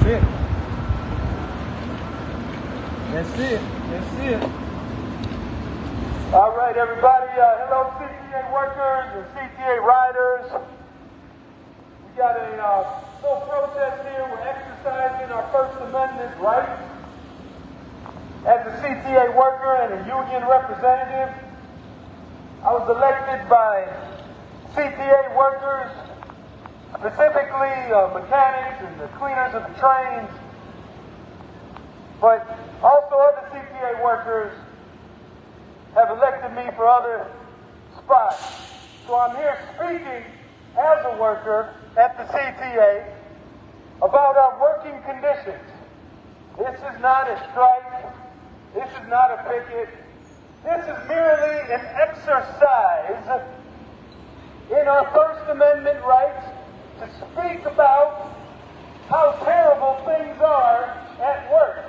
it. That's it. That's it. All right, everybody. Hello, CTA workers and CTA riders. We got a full protest here. We're exercising our First Amendment rights. As a CTA worker and a union representative, I was elected by CTA workers, specifically mechanics and the cleaners of the trains, but also other CTA workers have elected me for other spots. So I'm here speaking as a worker at the CTA about our working conditions. This is not a strike. This is not a picket. This is merely an exercise in our First Amendment rights to speak about how terrible things are at work.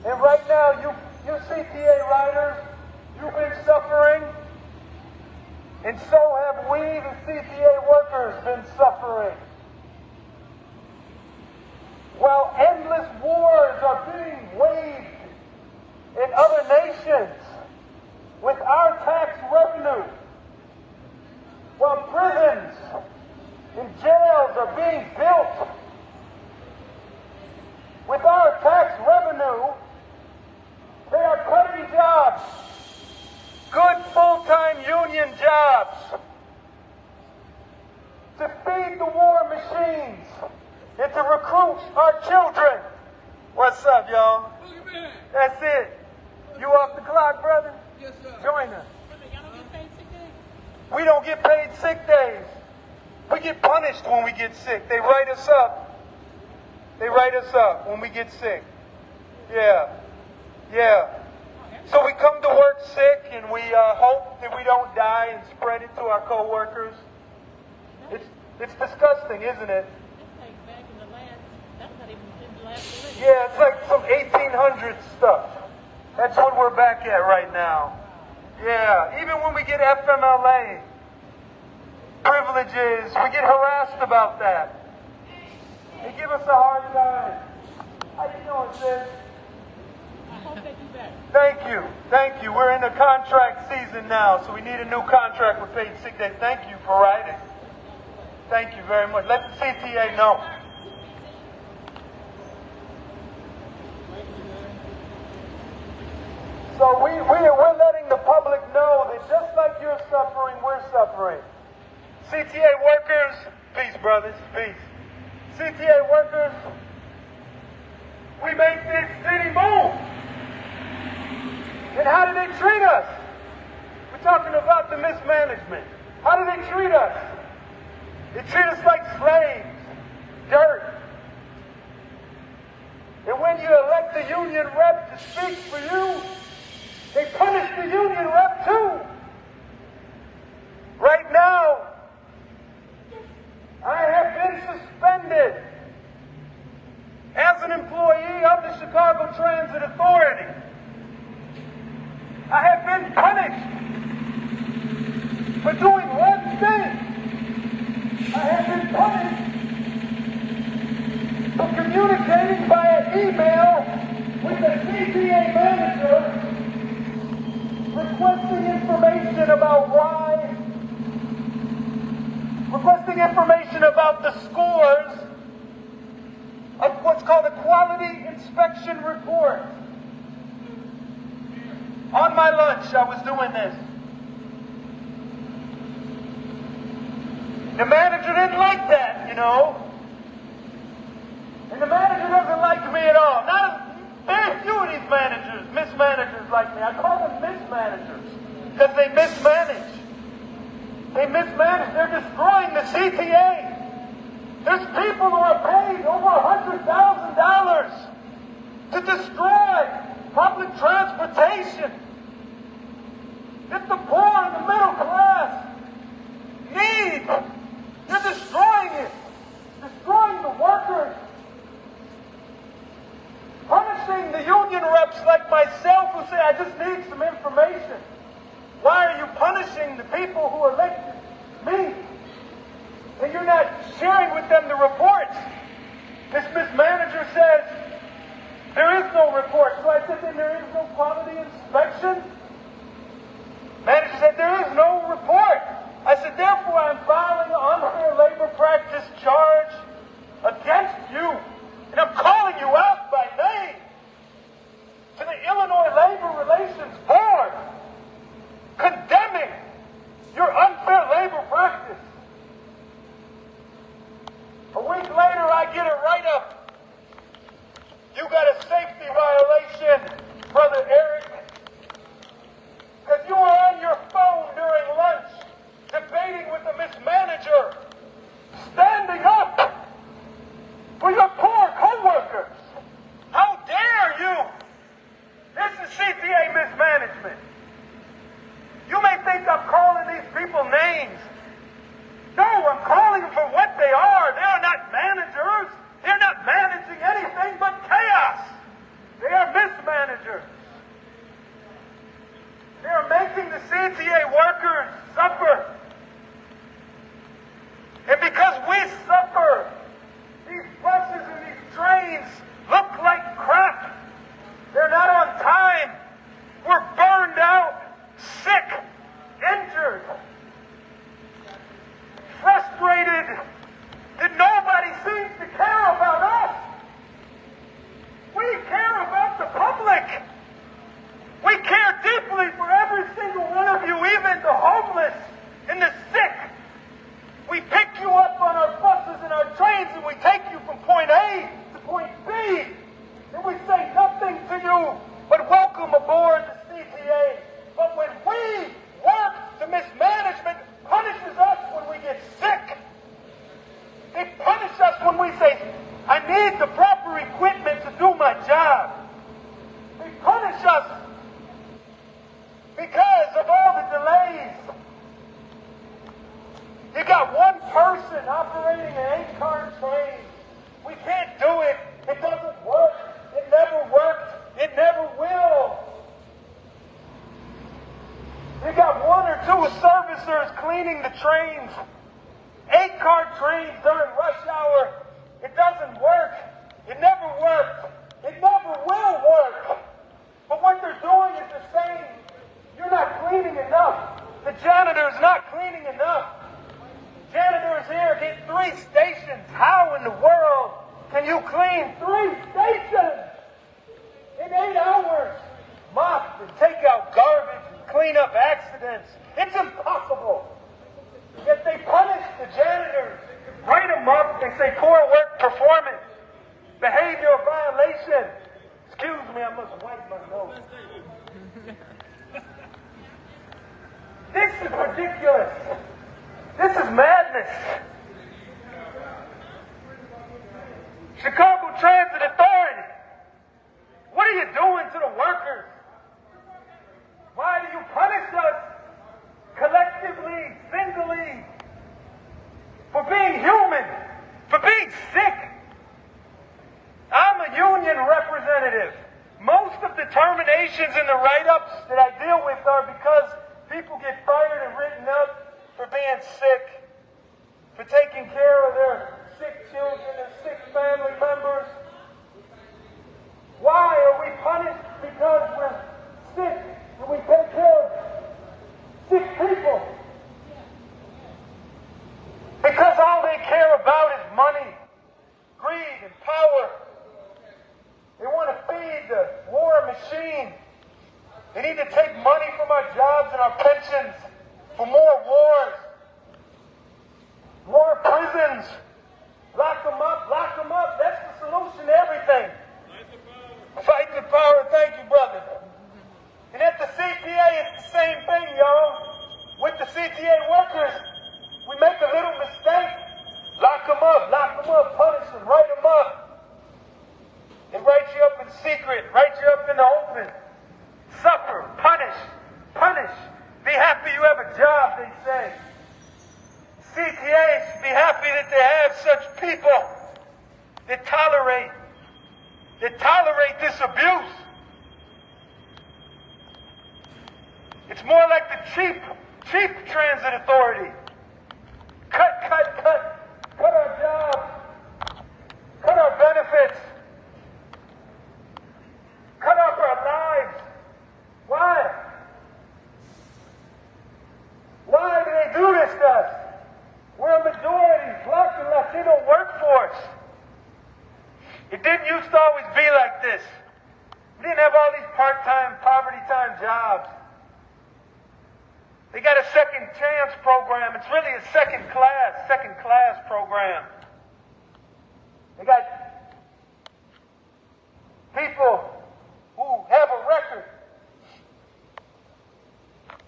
And right now, you CTA riders, you've been suffering, and so have we, the CTA workers, been suffering. While endless wars are being waged in other nations with our tax revenue, while prisons and jails are being built with our tax revenue, they are cutting jobs, good full-time union jobs, to feed the war machines and to recruit our children. What's up, y'all? That's it. You off the clock, brother? Yes, sir. Join us. Y'all don't get paid sick days? We don't get paid sick days. We get punished when we get sick. They write us up. They write us up when we get sick. Yeah. So we come to work sick and we hope that we don't die and spread it to our coworkers. It's disgusting, isn't it? That's like back in the last, that's not even in the last election. Yeah, it's like some 1800s stuff. That's what we're back at right now. Yeah, even when we get FMLA privileges, we get harassed about that. They give us a hard time. How you doing, sis? I hope they do better. Thank you. We're in the contract season now, so we need a new contract with paid sick days. Thank you for writing. Thank you very much. Let the CTA know. So we're letting the public know that just like you're suffering, we're suffering. CTA workers, peace, brothers, peace. CTA workers, we make this city move. And how do they treat us? We're talking about the mismanagement. How do they treat us? They treat us like slaves, dirt. And when you elect a union rep to speak for you, they punish the union rep too. Right now, I have been suspended as an employee of the Chicago Transit Authority. I have been punished for doing one thing. I have been punished for communicating via email with the CTA manager requesting information about the scores of what's called a quality inspection report. On my lunch, I was doing this. The manager didn't like that, you know. And the manager doesn't like me at all. Very few of these managers, mismanagers like me. I call them mismanagers because they mismanage. They mismanage. They're destroying the CTA. There's people who are paid over $100,000 to destroy public transportation that the poor and the middle class need. You're destroying it. Destroying the workers. Punishing the union reps like myself who say, I just need some information. Why are you punishing the people who elected me? And you're not sharing with them the reports This manager says there is no report. So I said, then there is no quality inspection? Manager said, there is no report. I said, therefore I'm filing an unfair labor practice charge against you. And I'm calling you out by name to the Illinois Labor Relations Board, condemning your unfair labor practice. A week later, I get a write-up. You got a safety violation, Brother Eric, because you were on your phone during lunch debating with the mismanager, standing up for your poor co-workers. How dare you? This is CTA mismanagement. You may think I'm calling these people names. No, I'm calling them for what they are. They are not managers. They're not managing anything but chaos. They are mismanagers. They are making the CTA workers suffer. And because we suffer, these buses and these trains look like crap. They're not on time. We're burned out, sick, injured, frustrated that nobody seems to care about us. We care about the public. We care deeply for every single one of you, even the homeless and the sick. We pick you up on our buses and our trains and we take you from point A to point B. And we say nothing to you but welcome aboard the CTA. But when we work, the mismanagement punishes us when we get sick. They punish us when we say, I need the proper equipment to do my job. They punish us because of all the delays. You got one person operating an 8-car train. We can't do it. It doesn't work. It never worked. It never will. You got 1 or 2 servicers cleaning the trains. 8-car trains during rush hour. It doesn't work. It never worked. It never will work. But what they're doing is they're saying, you're not cleaning enough. The janitor's not cleaning enough. Janitors here get 3 stations. How in the world can you clean 3 stations in 8 hours? Mop and take out garbage and clean up accidents. It's impossible. Yet they punish the janitors, write them up, they say poor work performance, behavior violation. Excuse me, I must wipe my nose. This is ridiculous. This is madness. Chicago Transit Authority, what are you doing to the workers? Why do you punish us collectively, singly, for being human, for being sick? I'm a union representative. Most of the terminations and the write-ups that I deal with are because people get fired and written up for being sick, for taking care of their sick children and sick family members. Why are we punished? Because we're sick and we take care of sick people. Because all they care about is money, greed, and power. They want to feed the war machine. They need to take money from our jobs and our pensions for more wars, more prisons. Lock them up, lock them up. That's the solution to everything. Fight the power. Thank you, brother. And at the CTA, it's the same thing, y'all. With the CTA workers, we make a little mistake. Lock them up, punish them, write them up. And write you up in secret, write you up in the open. Suffer, punish, punish. Be happy you have a job, they say. CTA should be happy that they have such people that tolerate this abuse. It's more like the cheap transit authority. Cut our jobs, cut our benefits. didn't used to always be like this. We didn't have all these part-time, poverty-time jobs. They got a second chance program. It's really a second class program. They got people who have a record.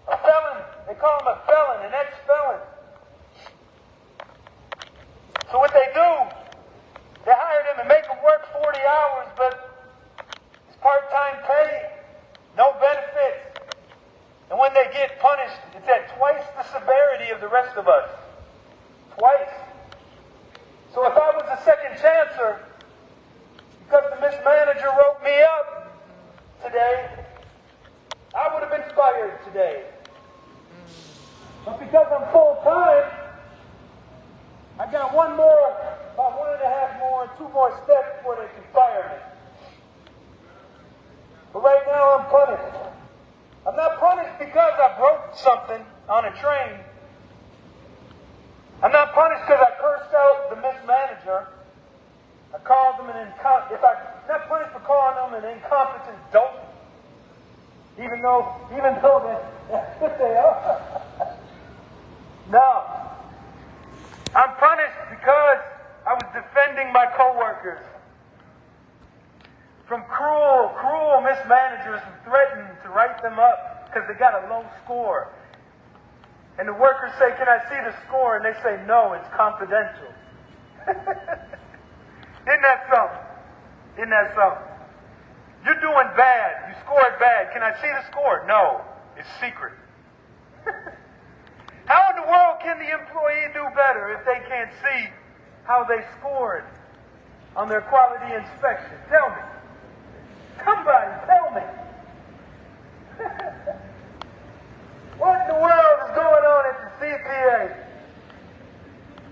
A felon, they call him a felon, an ex-felon. So what they do, they hire them and make them work 40 hours, but it's part-time pay, no benefits. And when they get punished, it's at twice the severity of the rest of us. Twice. So if I was a second chancer, because the mismanager wrote me up today, I would have been fired today. But because I'm full-time, I got about 1.5 more, 2 more steps before they can fire me. But right now I'm punished. I'm not punished because I broke something on a train. I'm not punished because I cursed out the mismanager. I called them I'm not punished for calling them an incompetent dope. Even though that's what they are. No. I'm punished because I was defending my coworkers from cruel mismanagers who threatened to write them up because they got a low score. And the workers say, "Can I see the score?" And they say, "No, it's confidential." Isn't that something? Isn't that something? You're doing bad. You scored bad. Can I see the score? No, it's secret. How in the world can the employee do better if they can't see how they scored on their quality inspection? Tell me. Somebody tell me. What in the world is going on at the CTA?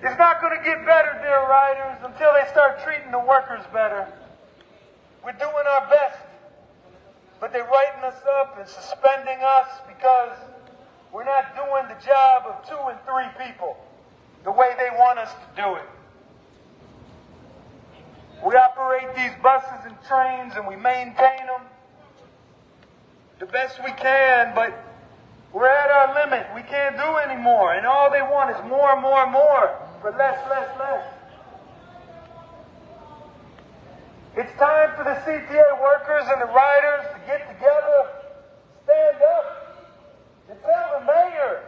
It's not going to get better, dear riders, until they start treating the workers better. We're doing our best, but they're writing us up and suspending us because we're not doing the job of 2 and 3 people the way they want us to do it. We operate these buses and trains and we maintain them the best we can, but we're at our limit. We can't do any more. And all they want is more and more and more for less. It's time for the CTA workers and the riders to get together, stand up, and tell the mayor,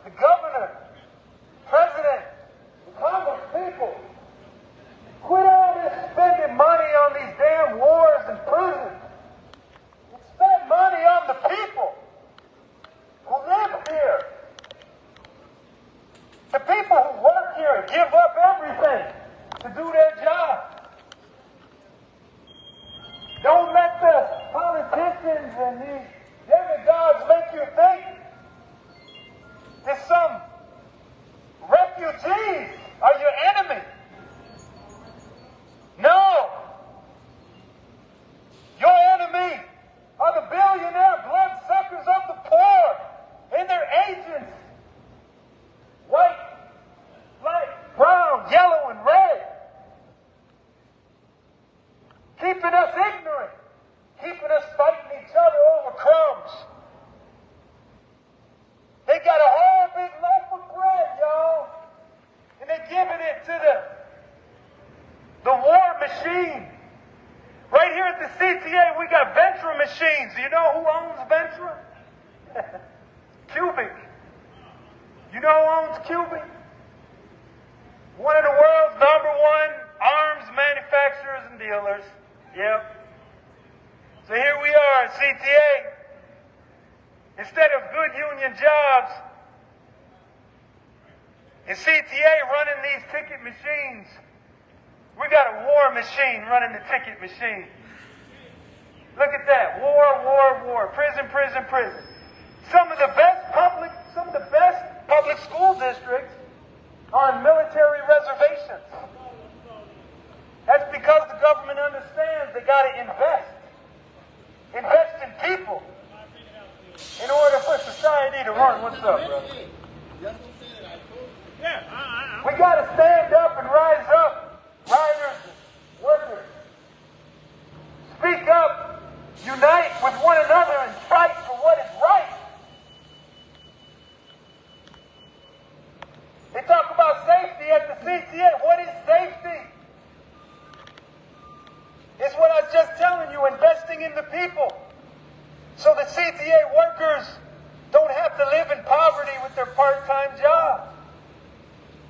the governor, the president, the Congress people, quit all this spending money on these damn wars and prisons. And spend money on the people who live here. The people who work here and give up everything to do their job. Don't let the politicians and these demagogues make you think that some refugees are your enemy. No. Your enemy are the billionaire bloodsuckers of the poor and their agents. White, black, brown, yellow, and red. Keeping us ignorant. Keeping us fighting each other over crumbs. They got a whole big loaf of bread, y'all. And they're giving it to the war machine. Right here at the CTA, we got Ventra machines. Do you know who owns Ventra? Cubic. You know who owns Cubic? One of the world's #1 arms manufacturers and dealers. Yep. So here we are at CTA. Instead of good union jobs, in CTA running these ticket machines, we got a war machine running the ticket machine. Look at that. War. Prison. Some of the best public school districts are in military reservations. That's because the government understands they got to invest. Invest in people in order for society to run. What's up, brother? We got to stand up and rise up, riders, workers. what is safety? It's what I was just telling you, investing in the people. So the CTA workers don't have to live in poverty with their part-time job.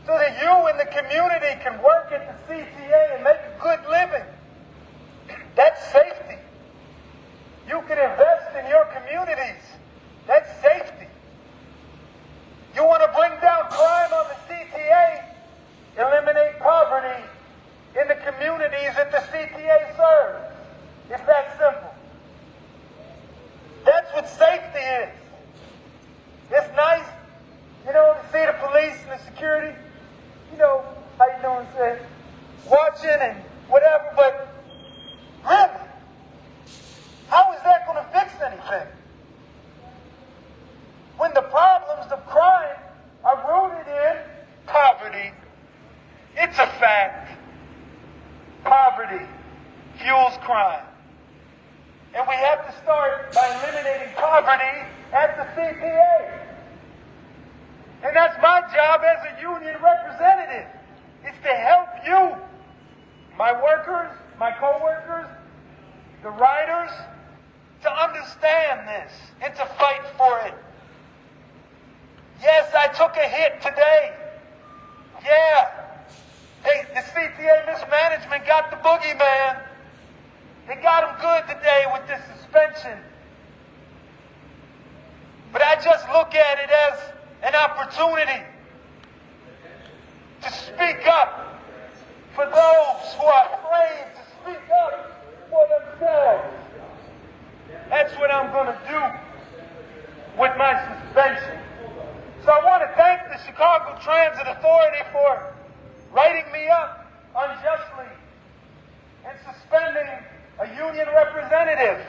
So that you and the community can work at the CTA and make a good living. That's safety. You can invest in your communities. That's safety. You want to bring down crime on the CTA? Eliminate poverty in the communities that the CTA serves. It's that simple. That's what safety is. It's nice, to see the police and the security, how you doing, say, watching and whatever, but really, how is that going to fix anything? When the problems of crime are rooted in poverty. It's a fact. Poverty fuels crime. And we have to start by eliminating poverty at the CTA. And that's my job as a union representative. It's to help you, my workers, my co-workers, the riders, to understand this and to fight for it. Yes, I took a hit today. Yeah. Hey, the CTA mismanagement got the boogeyman. They got him good today with this suspension. But I just look at it as an opportunity to speak up for those who are afraid to speak up for themselves. That's what I'm going to do with my suspension. So I want to thank the Chicago Transit Authority for writing me up unjustly and suspending a union representative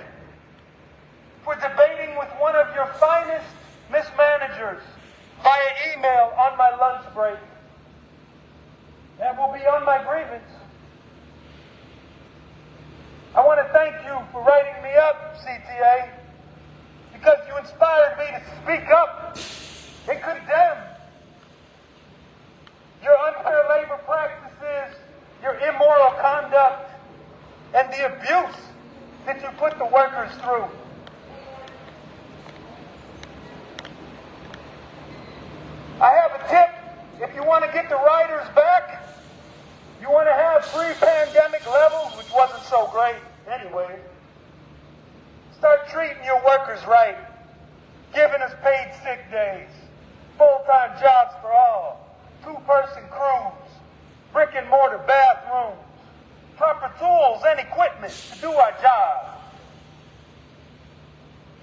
for debating with one of your finest mismanagers via email on my lunch break. That will be on my grievance. I want to thank you for writing me up, CTA, because you inspired me to speak up and condemn your unfair labor practices, your immoral conduct, and the abuse that you put the workers through. I have a tip. If you want to get the riders back, you want to have pre-pandemic levels, which wasn't so great anyway. Start treating your workers right, giving us paid sick days, full-time jobs for all, two-person crews, brick-and-mortar bathrooms, proper tools and equipment to do our job.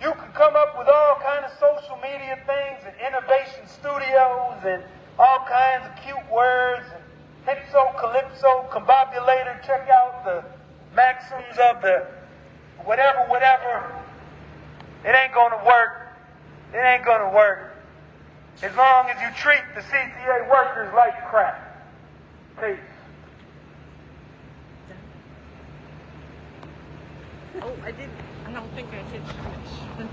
You can come up with all kinds of social media things and innovation studios and all kinds of cute words and hypso, calypso, combobulator. Check out the maxims of the whatever. It ain't going to work. It ain't going to work as long as you treat the CTA workers like crap. Peace. Oh, I don't think I said finish.